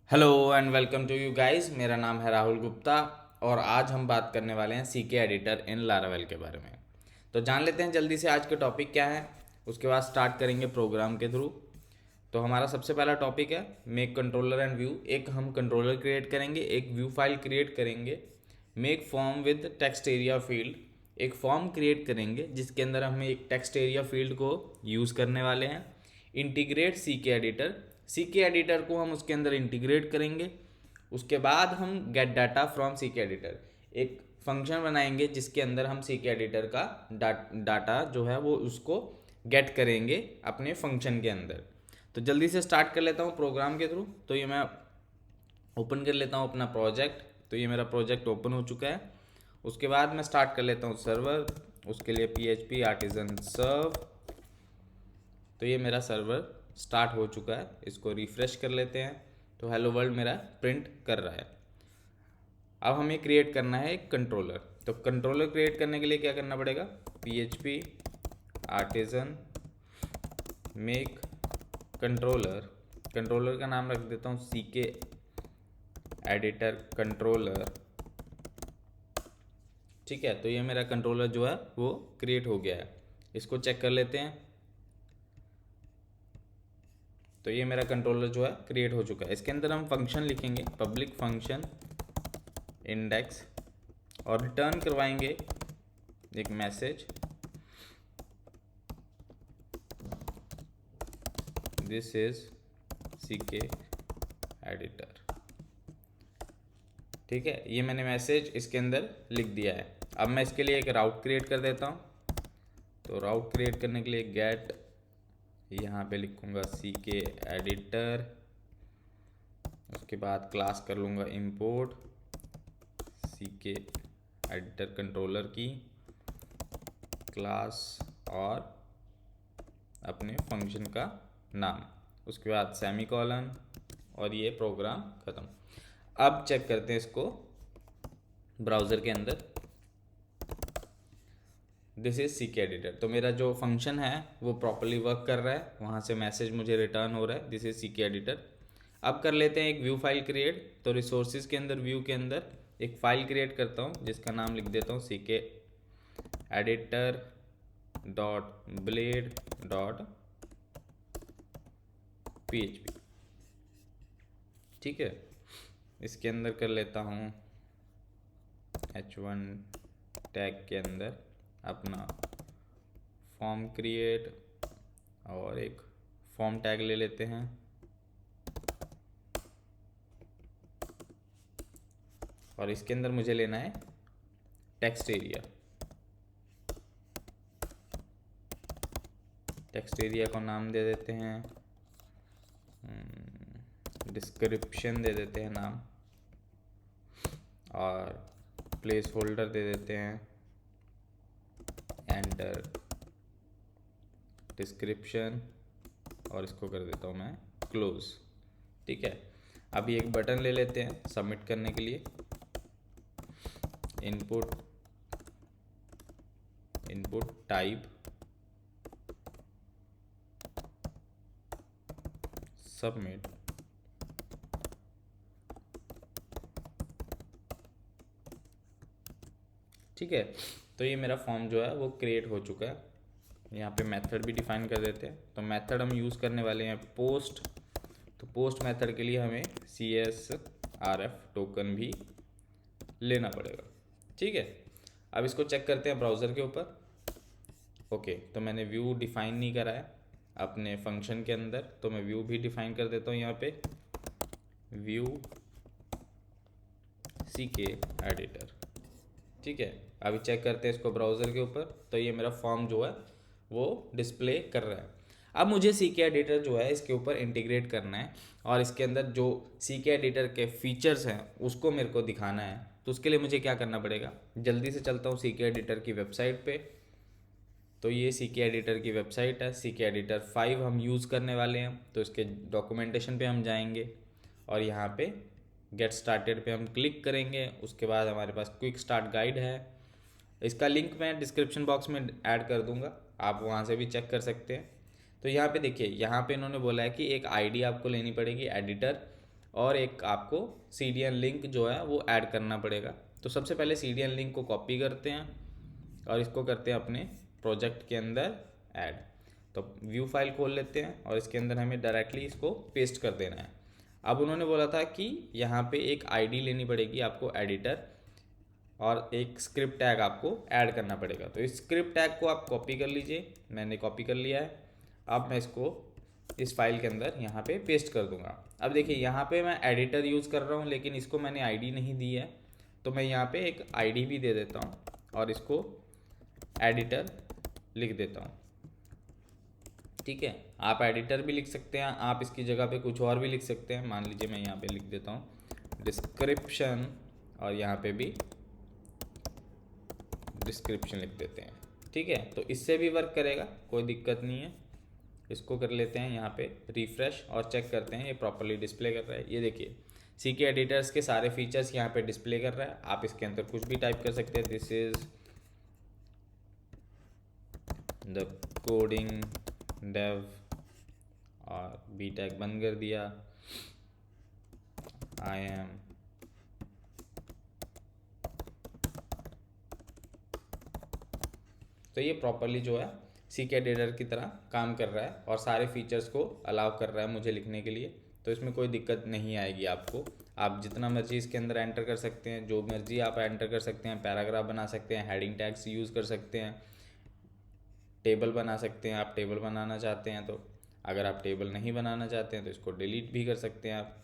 Hello and welcome to you guys. मेरा नाम है राहुल गुप्ता और आज हम बात करने वाले हैं सीके एडिटर इन लारावेल के बारे में। तो जान लेते हैं जल्दी से आज के टॉपिक क्या है, उसके बाद स्टार्ट करेंगे प्रोग्राम के थ्रू। तो हमारा सबसे पहला टॉपिक है मेक कंट्रोलर एंड व्यू। एक हम कंट्रोलर क्रिएट करेंगे, एक व्यू फाइल क्रिएट करेंगे। Make form with text area field, एक फॉर्म क्रिएट करेंगे जिसके अंदर हम एक टेक्स्ट एरिया फील्ड को यूज़ करने वाले हैं। इंटीग्रेट सी के एडिटर को हम उसके अंदर इंटीग्रेट करेंगे। उसके बाद हम गेट डाटा फ्रॉम सी के एडिटर, एक फंक्शन बनाएंगे जिसके अंदर हम सी के एडिटर का डाटा जो है वो उसको गेट करेंगे अपने फंक्शन के अंदर। तो जल्दी से स्टार्ट कर लेता हूँ प्रोग्राम के थ्रू। तो ये मैं ओपन कर लेता हूँ अपना प्रोजेक्ट। तो ये मेरा प्रोजेक्ट ओपन हो चुका है। उसके बाद मैं स्टार्ट कर लेता हूँ सर्वर, उसके लिए PHP आर्टिजन सर्व। तो ये मेरा सर्वर स्टार्ट हो चुका है, इसको रिफ्रेश कर लेते हैं। तो हेलो वर्ल्ड मेरा प्रिंट कर रहा है। अब हमें क्रिएट करना है एक कंट्रोलर। तो कंट्रोलर क्रिएट करने के लिए क्या करना पड़ेगा, PHP artisan make controller. Controller का नाम रख देता हूँ CK एडिटर कंट्रोलर। ठीक है, तो ये मेरा कंट्रोलर जो है वो क्रिएट हो गया है। इसको चेक कर लेते हैं। तो ये मेरा कंट्रोलर जो है क्रिएट हो चुका है। इसके अंदर हम फंक्शन लिखेंगे, पब्लिक फंक्शन इंडेक्स, और रिटर्न करवाएंगे एक message, this is CK editor. ठीक है, ये मैंने मैसेज इसके अंदर लिख दिया है। अब मैं इसके लिए एक राउट क्रिएट कर देता हूँ। तो राउट क्रिएट करने के लिए गेट, यहाँ पे लिखूँगा CK एडिटर। उसके बाद क्लास कर लूँगा इंपोर्ट CK एडिटर कंट्रोलर की क्लास और अपने फंक्शन का नाम। उसके बाद सेमीकोलन और ये प्रोग्राम ख़त्म। अब चेक करते हैं इसको ब्राउज़र के अंदर। This is CK editor. तो मेरा जो फंक्शन है वो प्रॉपरली वर्क कर रहा है, वहाँ से मैसेज मुझे रिटर्न हो रहा है, दिस इज़ CK एडिटर। अब कर लेते हैं एक व्यू फाइल क्रिएट। तो रिसोर्सेज के अंदर व्यू के अंदर एक फ़ाइल क्रिएट करता हूँ जिसका नाम लिख देता हूँ CK editor dot blade dot PHP। ठीक है, इसके अंदर कर लेता हूँ H1 टैग के अंदर अपना फॉर्म क्रिएट और एक फॉर्म टैग ले लेते हैं। और इसके अंदर मुझे लेना है टेक्स्ट एरिया। टेक्स्ट एरिया को नाम दे देते हैं, डिस्क्रिप्शन दे देते हैं नाम, और प्लेस होल्डर दे देते हैं एंटर डिस्क्रिप्शन, और इसको कर देता हूँ मैं क्लोज। ठीक है, अभी एक बटन ले लेते हैं सबमिट करने के लिए। Input type submit. ठीक है, तो ये मेरा फॉर्म जो है वो क्रिएट हो चुका है। यहाँ पे मेथड भी डिफाइन कर देते हैं। तो मेथड हम यूज़ करने वाले हैं पोस्ट। तो पोस्ट मेथड के लिए हमें CSRF टोकन भी लेना पड़ेगा। ठीक है, अब इसको चेक करते हैं ब्राउज़र के ऊपर। ओके, तो मैंने व्यू डिफाइन नहीं करा है अपने फंक्शन के अंदर, तो मैं व्यू भी डिफाइन कर देता हूँ यहाँ पे, व्यू CK एडिटर। ठीक है, अभी चेक करते हैं इसको ब्राउज़र के ऊपर। तो ये मेरा फॉर्म जो है वो डिस्प्ले कर रहा है। अब मुझे CK एडिटर जो है इसके ऊपर इंटीग्रेट करना है और इसके अंदर जो CK एडिटर के फीचर्स हैं उसको मेरे को दिखाना है। तो उसके लिए मुझे क्या करना पड़ेगा, जल्दी से चलता हूँ CK एडिटर की वेबसाइट पे। तो ये CK एडिटर की वेबसाइट है, CK एडिटर 5 हम यूज़ करने वाले हैं। तो इसके डॉक्यूमेंटेशन पे हम जाएंगे और यहाँ पे गेट स्टार्टेड पे हम क्लिक करेंगे। उसके बाद हमारे पास क्विक स्टार्ट गाइड है, इसका लिंक मैं डिस्क्रिप्शन बॉक्स में ऐड कर दूंगा, आप वहाँ से भी चेक कर सकते हैं। तो यहाँ पे देखिए, यहाँ पे इन्होंने बोला है कि एक आईडी आपको लेनी पड़ेगी एडिटर और एक आपको CDN लिंक जो है वो ऐड करना पड़ेगा। तो सबसे पहले CDN लिंक को कॉपी करते हैं और इसको करते हैं अपने प्रोजेक्ट के अंदर ऐड। तो व्यू फाइल खोल लेते हैं और इसके अंदर हमें डायरेक्टली इसको पेस्ट कर देना है। अब उन्होंने बोला था कि यहाँ पे एक आईडी लेनी पड़ेगी आपको एडिटर, और एक स्क्रिप्ट टैग आपको ऐड करना पड़ेगा। तो इस स्क्रिप्ट टैग को आप कॉपी कर लीजिए, मैंने कॉपी कर लिया है। अब मैं इसको इस फाइल के अंदर यहाँ पे पेस्ट कर दूंगा। अब देखिए यहाँ पे मैं एडिटर यूज़ कर रहा हूँ, लेकिन इसको मैंने आईडी नहीं दी है, तो मैं यहाँ पे एक आईडी भी दे देता हूँ और इसको एडिटर लिख देता हूँ। ठीक है, आप एडिटर भी लिख सकते हैं, आप इसकी जगह पे कुछ और भी लिख सकते हैं। मान लीजिए मैं यहाँ पे लिख देता हूँ डिस्क्रिप्शन, और यहाँ पे भी डिस्क्रिप्शन लिख देते हैं। ठीक है, तो इससे भी वर्क करेगा, कोई दिक्कत नहीं है। इसको कर लेते हैं यहाँ पे रिफ्रेश और चेक करते हैं ये प्रॉपरली डिस्प्ले कर रहा है। ये देखिए CK एडिटर्स के सारे फीचर्स यहाँ पे डिस्प्ले कर रहा है। आप इसके अंदर कुछ भी टाइप कर सकते हैं, this is the coding dev, और बी टैग बंद कर दिया, आई एम तो ये प्रॉपरली जो है CK एडिटर की तरह काम कर रहा है और सारे फीचर्स को अलाउ कर रहा है मुझे लिखने के लिए। तो इसमें कोई दिक्कत नहीं आएगी आपको। आप जितना मर्जी इसके अंदर एंटर कर सकते हैं, जो मर्जी आप एंटर कर सकते हैं, पैराग्राफ बना सकते हैं, हेडिंग टैग्स यूज़ कर सकते हैं, टेबल बना सकते हैं। आप टेबल बनाना चाहते हैं तो, अगर आप टेबल नहीं बनाना चाहते हैं तो इसको डिलीट भी कर सकते हैं आप।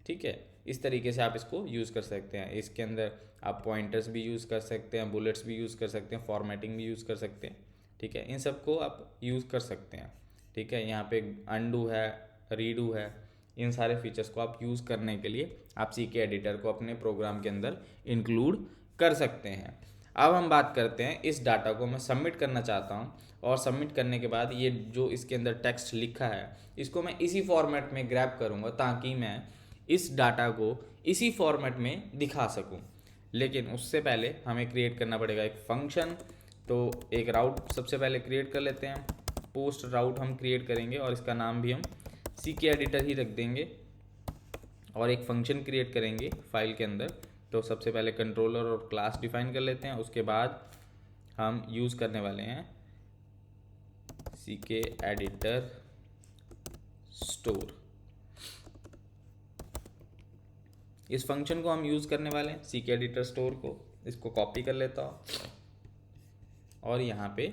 ठीक है, इस तरीके से आप इसको यूज़ कर सकते हैं। इसके अंदर आप पॉइंटर्स भी यूज़ कर सकते हैं, बुलेट्स भी यूज़ कर सकते हैं, फॉर्मेटिंग भी यूज़ कर सकते हैं। ठीक है, इन सब को आप यूज़ कर सकते हैं। ठीक है, यहाँ पे अनडू है, रीडू है, इन सारे फीचर्स को आप यूज़ करने के लिए आप CK एडिटर को अपने प्रोग्राम के अंदर इंक्लूड कर सकते हैं। अब हम बात करते हैं, इस डाटा को मैं सबमिट करना चाहता हूँ, और सबमिट करने के बाद ये जो इसके अंदर टेक्स्ट लिखा है इसको मैं इसी फॉर्मेट में ग्रैब करूँगा ताकि मैं इस डाटा को इसी फॉर्मेट में दिखा सकूँ। लेकिन उससे पहले हमें क्रिएट करना पड़ेगा एक फंक्शन। तो एक राउट सबसे पहले क्रिएट कर लेते हैं, पोस्ट राउट हम क्रिएट करेंगे और इसका नाम भी हम CK एडिटर ही रख देंगे, और एक फंक्शन क्रिएट करेंगे फाइल के अंदर। तो सबसे पहले कंट्रोलर और क्लास डिफाइन कर लेते हैं, उसके बाद हम यूज़ करने वाले हैं CK एडिटर स्टोर। इस फंक्शन को हम यूज़ करने वाले हैं CK एडिटर स्टोर को। इसको कॉपी कर लेता हूँ और यहाँ पे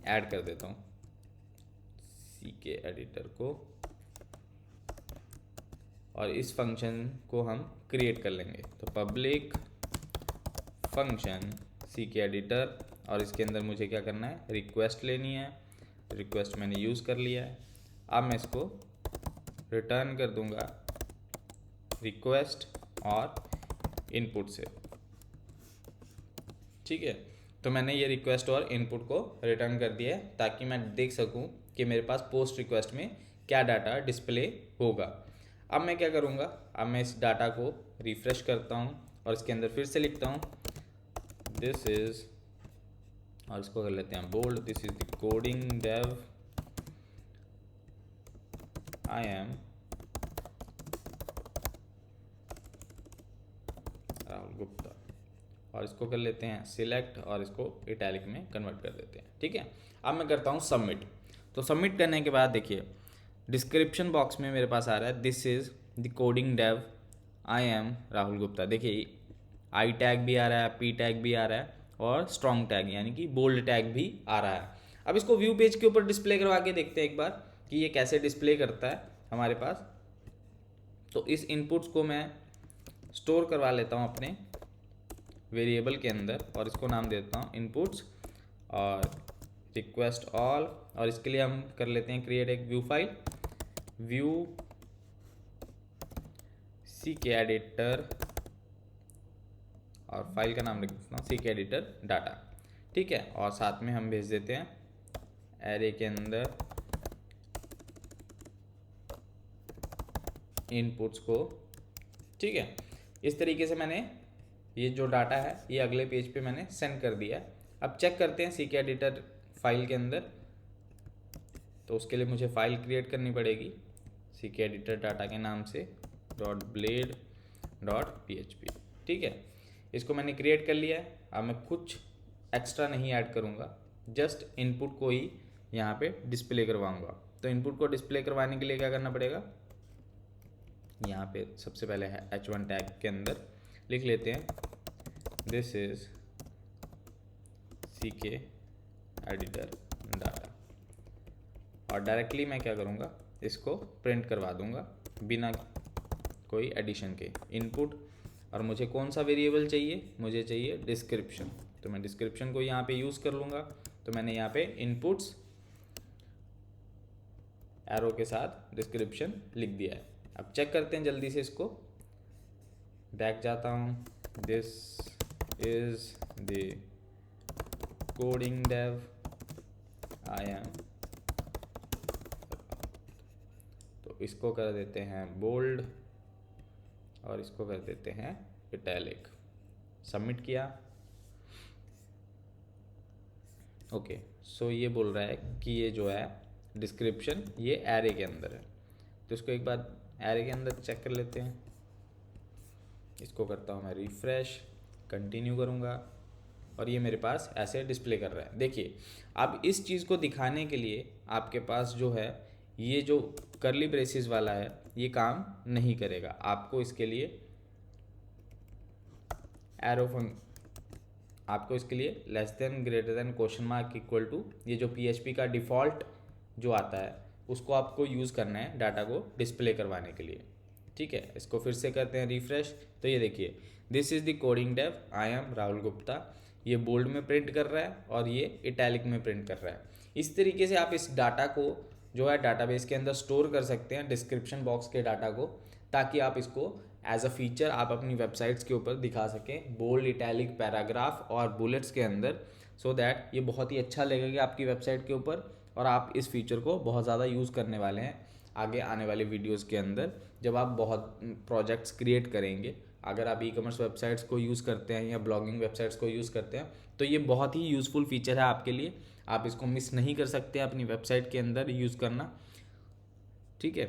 ऐड कर देता हूँ CK एडिटर को, और इस फंक्शन को हम क्रिएट कर लेंगे। तो पब्लिक फंक्शन CK एडिटर, और इसके अंदर मुझे क्या करना है, रिक्वेस्ट लेनी है। रिक्वेस्ट मैंने यूज़ कर लिया है। अब मैं इसको रिटर्न कर दूंगा रिक्वेस्ट और इनपुट से। ठीक है, तो मैंने ये रिक्वेस्ट और इनपुट को रिटर्न कर दिया है ताकि मैं देख सकूं कि मेरे पास पोस्ट रिक्वेस्ट में क्या डाटा डिस्प्ले होगा। अब मैं क्या करूंगा, अब मैं इस डाटा को रिफ्रेश करता हूं और इसके अंदर फिर से लिखता हूं दिस इज, और इसको कर लेते हैं bold, this is the coding dev, I am Rahul Gupta, और इसको कर लेते हैं सिलेक्ट और इसको इटैलिक में कन्वर्ट कर देते हैं। ठीक है, अब मैं करता हूँ सबमिट। तो सबमिट करने के बाद देखिए डिस्क्रिप्शन बॉक्स में मेरे पास आ रहा है this is the coding dev, I am Rahul Gupta. देखिए आई टैग भी आ रहा है, पी टैग भी आ रहा है, और स्ट्रॉन्ग टैग यानी कि बोल्ड टैग भी आ रहा है। अब इसको व्यू पेज के ऊपर डिस्प्ले करवा के देखते हैं एक बार कि ये कैसे डिस्प्ले करता है हमारे पास। तो इस इनपुट्स को मैं स्टोर करवा लेता हूँ अपने वेरिएबल के अंदर, और इसको नाम देता हूँ इनपुट्स और रिक्वेस्ट ऑल, और इसके लिए हम कर लेते हैं क्रिएट एक view file, view CK editor, और फाइल का नाम लिख देता हूँ CK एडिटर डाटा। ठीक है, और साथ में हम भेज देते हैं एरे के अंदर इनपुट्स को। ठीक है, इस तरीके से मैंने ये जो डाटा है ये अगले पेज पे मैंने सेंड कर दिया। अब चेक करते हैं CK एडिटर फाइल के अंदर। तो उसके लिए मुझे फाइल क्रिएट करनी पड़ेगी, CK एडिटर डाटा के नाम से .blade.php। ठीक है, इसको मैंने क्रिएट कर लिया है। अब मैं कुछ एक्स्ट्रा नहीं ऐड करूँगा, जस्ट इनपुट को ही यहाँ पे डिस्प्ले करवाऊँगा। तो इनपुट को डिस्प्ले करवाने के लिए क्या करना पड़ेगा, यहाँ पे सबसे पहले है h1 टैग के अंदर लिख लेते हैं this is CK editor data, और डायरेक्टली मैं क्या करूँगा, इसको प्रिंट करवा दूँगा बिना कोई एडिशन के इनपुट। और मुझे कौन सा वेरिएबल चाहिए, मुझे चाहिए डिस्क्रिप्शन, तो मैं डिस्क्रिप्शन को यहाँ पे यूज़ कर लूँगा। तो मैंने यहाँ पे इनपुट्स एरो के साथ डिस्क्रिप्शन लिख दिया है। अब चेक करते हैं जल्दी से इसको, बैक जाता हूँ, this is the coding dev I am, तो इसको कर देते हैं बोल्ड और इसको कर देते हैं इटैलिक। सबमिट किया। ओके, सो ये बोल रहा है कि ये जो है डिस्क्रिप्शन ये एरे के अंदर है, तो इसको एक बार एरे के अंदर चेक कर लेते हैं। इसको करता हूँ मैं रिफ्रेश, कंटिन्यू करूँगा और ये मेरे पास ऐसे डिस्प्ले कर रहा है। देखिए, अब इस चीज़ को दिखाने के लिए आपके पास जो है ये जो कर्ली ब्रेसेस वाला है ये काम नहीं करेगा। आपको इसके लिए आपको इसके लिए less than greater than question mark equal to, ये जो PHP का डिफ़ॉल्ट जो आता है उसको आपको यूज़ करना है डाटा को डिस्प्ले करवाने के लिए। ठीक है, इसको फिर से करते हैं रिफ्रेश। तो ये देखिए, this is the coding dev I am Rahul Gupta, ये बोल्ड में प्रिंट कर रहा है और ये इटैलिक में प्रिंट कर रहा है। इस तरीके से आप इस डाटा को जो है डाटाबेस के अंदर स्टोर कर सकते हैं, डिस्क्रिप्शन बॉक्स के डाटा को, ताकि आप इसको एज अ फीचर आप अपनी वेबसाइट्स के ऊपर दिखा सकें बोल्ड, इटैलिक, पैराग्राफ और बुलेट्स के अंदर, सो दैट ये बहुत ही अच्छा लगेगा आपकी वेबसाइट के ऊपर और आप इस फीचर को बहुत ज़्यादा यूज़ करने वाले हैं आगे आने वाले वीडियोज़ के अंदर, जब आप बहुत प्रोजेक्ट्स क्रिएट करेंगे। अगर आप ई-कॉमर्स वेबसाइट्स को यूज़ करते हैं या ब्लॉगिंग वेबसाइट्स को यूज़ करते हैं तो ये बहुत ही यूज़फुल फीचर है आपके लिए, आप इसको मिस नहीं कर सकते अपनी वेबसाइट के अंदर यूज़ करना। ठीक है,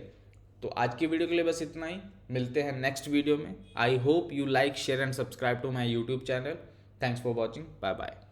तो आज की वीडियो के लिए बस इतना ही, मिलते हैं नेक्स्ट वीडियो में। I hope you like, share and subscribe to my YouTube channel. Thanks for watching, bye bye.